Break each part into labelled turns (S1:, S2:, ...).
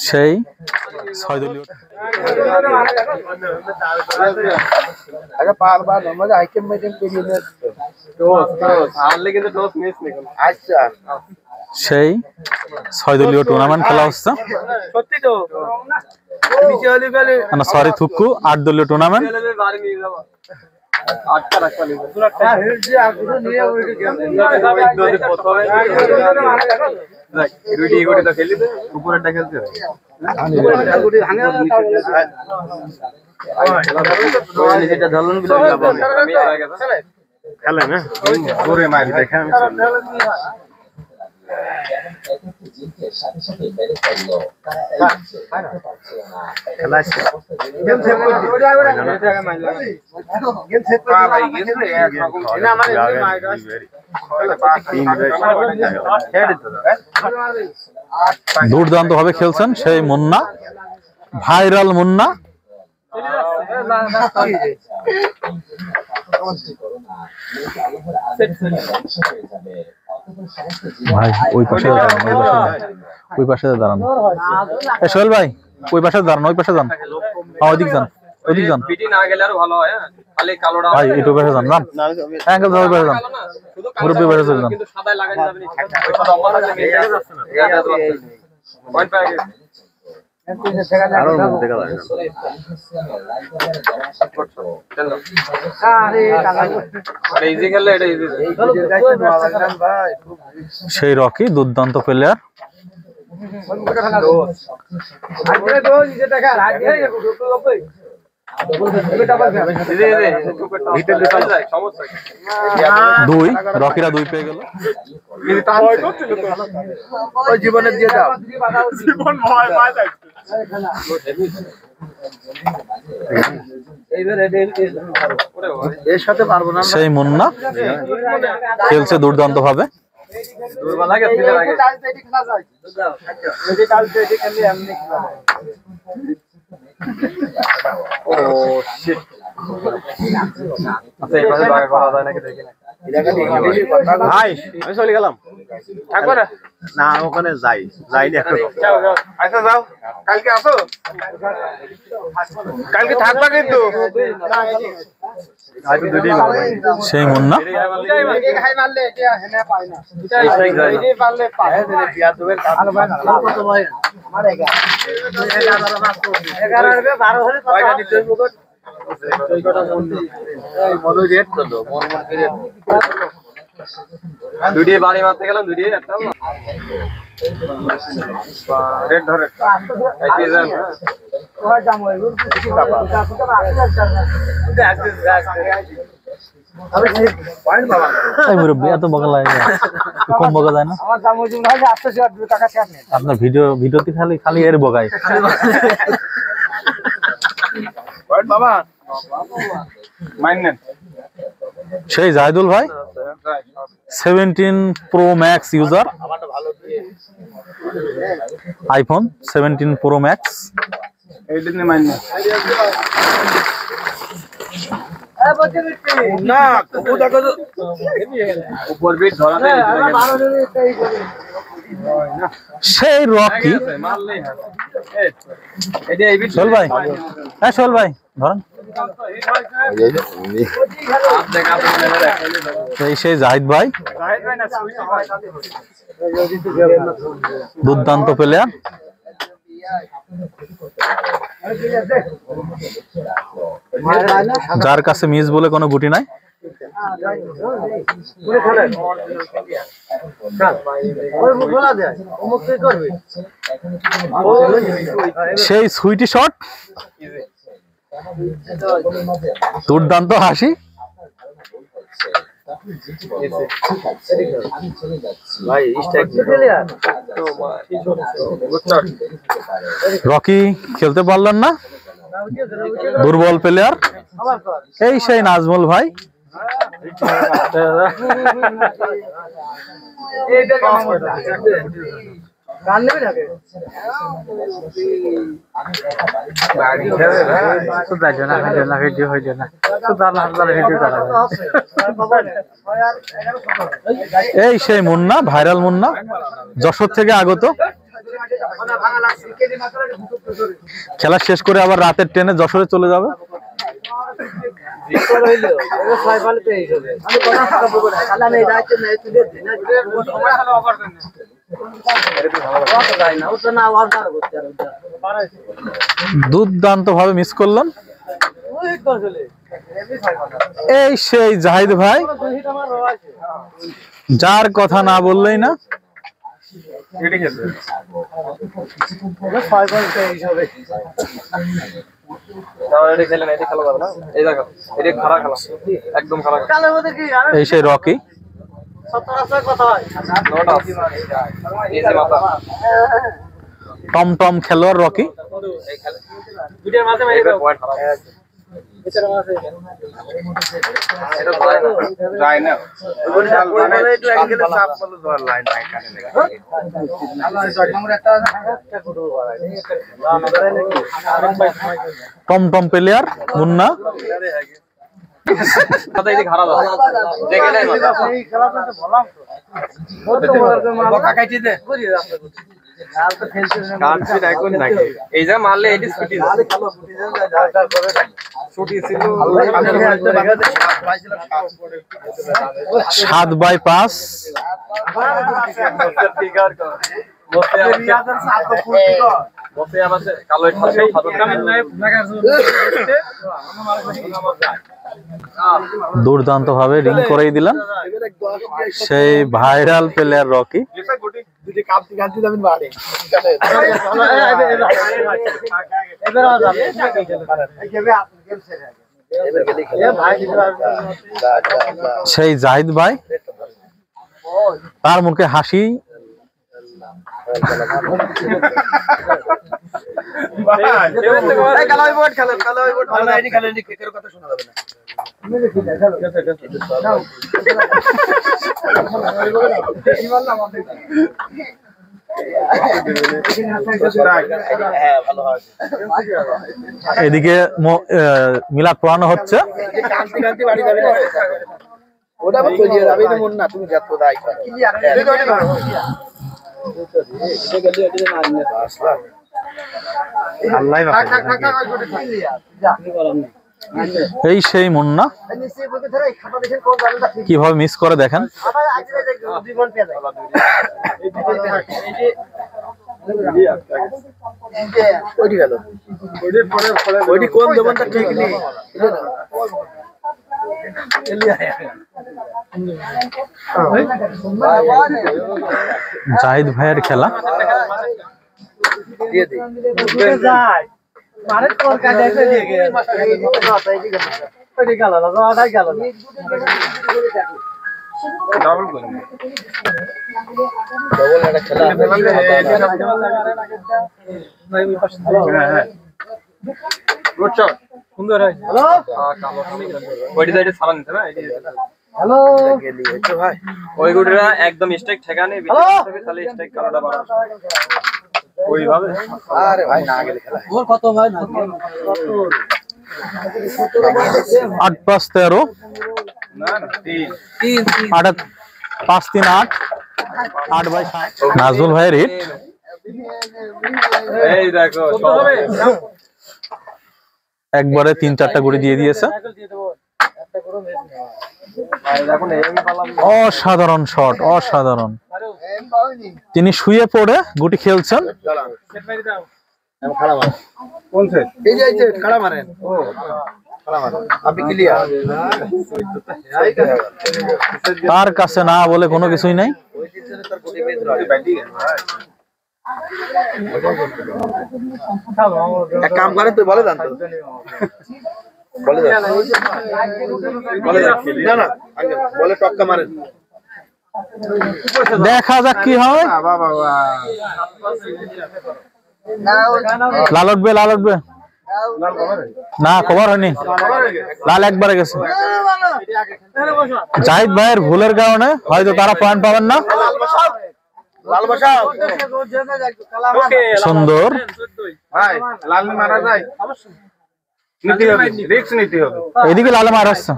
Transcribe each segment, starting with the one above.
S1: সেই 6 দলীয় সেই 6 দলীয় টুর্নামেন্ট খেলা হচ্ছে। না সরি থুকু 8 দলীয় টুর্নামেন্ট। দুর্দান্ত ভাবে খেলছেন সেই মুন্না, ভাইরাল মুন্না। ভাই ওই পাশে দাঁড়ান, সোহেল ভাই ওই পাশে দাঁড়ান, ওই পাশে যান, ওইদিক যান, ওইদিক যান ভাই, একটু পাশে যান, যান অ্যাঙ্কেল যান, পাশে যান, মুরব্বী পাশে যান। সেই রকি দুর্দান্ত প্লেয়ার। দুই রকিরা 2 পেয়ে গেল।
S2: জীবনে দিয়ে দাও
S1: সেই মুন্না খেলছে দুর্দান্ত ভাবে।
S2: ভাই আমি চলে গেলাম, থাকবো না না ওখানে যাইনি এখন। আচ্ছা যাও, কালকে আসো, কালকে থাকবা কিন্তু।
S1: সেই মুন্না
S2: দুটি বাড়ি মারতে গেলাম, দুটি একটা রেড ধরে
S1: মুরব্বী এত বকা লাগে, কম বকা যায় না আপনার ভিডিওতে খালি এর বকায়। সেই জাহিদুল ভাই 17 Pro Max user, iPhone 17 Pro Max। সেই রকি সোহেল ভাই, হ্যাঁ সোহেল ভাই ধরেন। সেই জাহিদ ভাই দুর্দান্ত প্লেয়ার। যার কাছে মিস বলে কোনো গুটি নাই। সেই সুইটি শট, দুর্দান্ত হাসি। রকি খেলতে পারলেন না, দুর্বল প্লেয়ার। এই সেই নাজমুল ভাই এই সেই মুন্না, ভাইরাল মুন্না, যশোর থেকে আগত। খেলা শেষ করে আবার রাতের ট্রেনে যশোরে চলে যাবে। দুর্দান্ত ভাবে মিস করলাম। এই সেই জাহিদ ভাই, যার কথা না বললেই না। এই সেই রকি, টমটম খেলোয়াড় রকি। টমটম প্লেয়ার মুন্না।
S2: এই যা মারলে এটি ছুটি ছিল
S1: 7/5। দুর্দান্ত ভাবে রিং করেই দিলাম সেই ভাইরাল প্লেয়ার রকি। সেই জাহিদ ভাই, তার মুখে হাসি। এদিকে মিলাদ পড়ানো হচ্ছে। এই সেই মুন্না, কিভাবে মিস করে দেখেন। জাহিদ ভাইয়ের খেলা।
S2: সুন্দর হয়।
S3: হ্যালো ভাই, ওই গুটিরা একদম স্ট্রাইক ঠেকা নেই, তাহলে স্ট্রাইক কালোটা বাড়া ওইভাবে। আরে ভাই না গেলে খেলা ওর কত ভাই না
S1: 8/5-13
S2: না 3
S1: 5-3 8 8/7। নাজমুল ভাইয়ের হিট।
S3: এই দেখো
S1: একবারে 3-4টা গুটি দিয়ে দিয়েছে। অসাধারণ শট, অসাধারণ। তিনি শুয়ে পড়ে গুটি খেলছেন। তার কাছে না বলে কোনো কিছুই নাই।
S2: এক কাম করে তুই বলে দেন তো, বলে দেন না আঙ্কেল বলে টক্কা মারেন,
S1: দেখা যাক কি হয়। লাল উঠবে, লাল উঠবে না, খবর হয়নি। লাল একবারে গেছে। জাহিদ ভাইয়ের ভুলের কারণে হয়তো তারা পয়েন্ট পাবেন না। সুন্দর
S2: ভাই লাল মারা যায়, নিতে হবে, রিস্ক নিতে হবে।
S1: এদিকে লাল মার আসছে।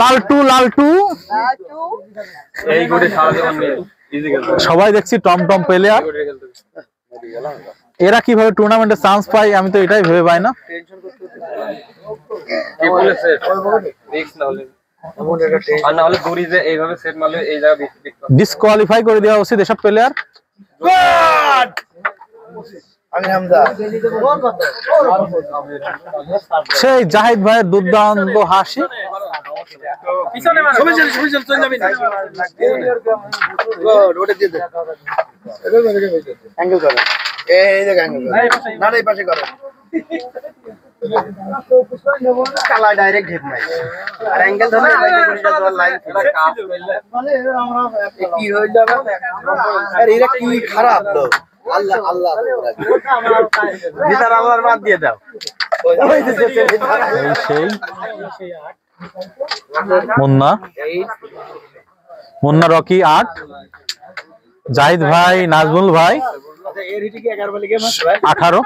S1: লাল টু, লাল টু।
S3: এই গুটি সারা জীবন নেই। ইজি খেলতে
S1: সবাই দেখছি টম প্লেয়ার। এরা কিভাবে টুর্নামেন্টে চান্স পায় আমি তো এটাই ভেবে পাই না।
S3: কি বলেছে রিস্ক না হলে আর না হলে দড়ি যে এইভাবে সেট মারলে এই জায়গা
S1: ডিসকোয়ালিফাই করে দেওয়া উচিত এসব প্লেয়ার। সেই জাহিদ ভাইয়ের দুর্দান্ত হাসি।
S2: ডাইরেক্ট হিট নাই আর অ্যাঙ্গেল ধরে লাইন কি হয়ে যাবে আর এরা কি খারাপ লোক। আল্লাহ আল্লাহ ভিতর আল্লাহর বাদ দিয়ে দাও।
S1: সেই মুন্না রকি 8, জাহিদ ভাই নাজমুল ভাই 18।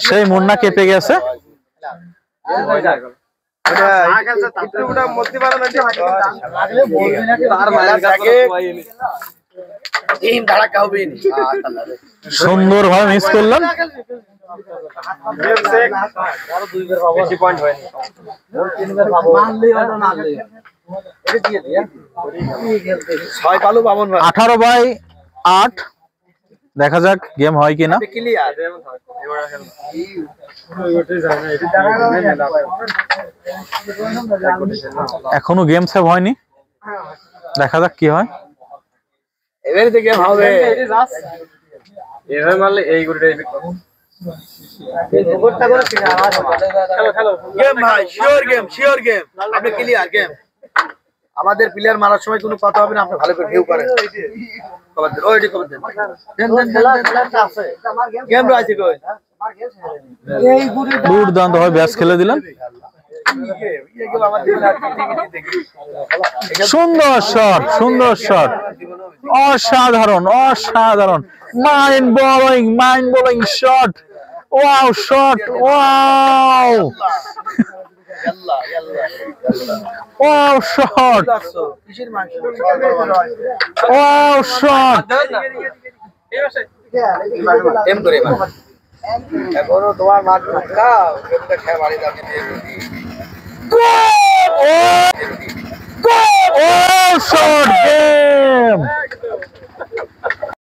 S1: সেই মুন্না কেঁপে গেছে। সুন্দর ভাবে মিস করলেন।
S3: বেশি পয়েন্ট হয়নি
S1: 18/8। দেখা যাক গেম হয় কিনা। এখনো গেম সেভ হয়নি, দেখা যাক কি হয়।
S2: এবারে গেম হবে।
S3: এভাবে মারলে এই গুড়িটা
S2: গেম ভাই শিওর গেম আপনি ক্লিয়ার গেম। আমাদের প্লেয়ার মারার সময় কোনো কথা হবে না, আপনি ভালো করে ভিউ করেন। গেম রয়েছে কই
S1: দুর্দান্ত ভাবে ব্যাস খেলে দিলেন। সুন্দর শট, অসাধারণ mind bowling shot. Wow shot, wow shot, wow shot.
S2: এখনো তোমার মাঠ ঢুকা গেমটা খেলা বাড়ি যাবে।
S1: ও শট গেম।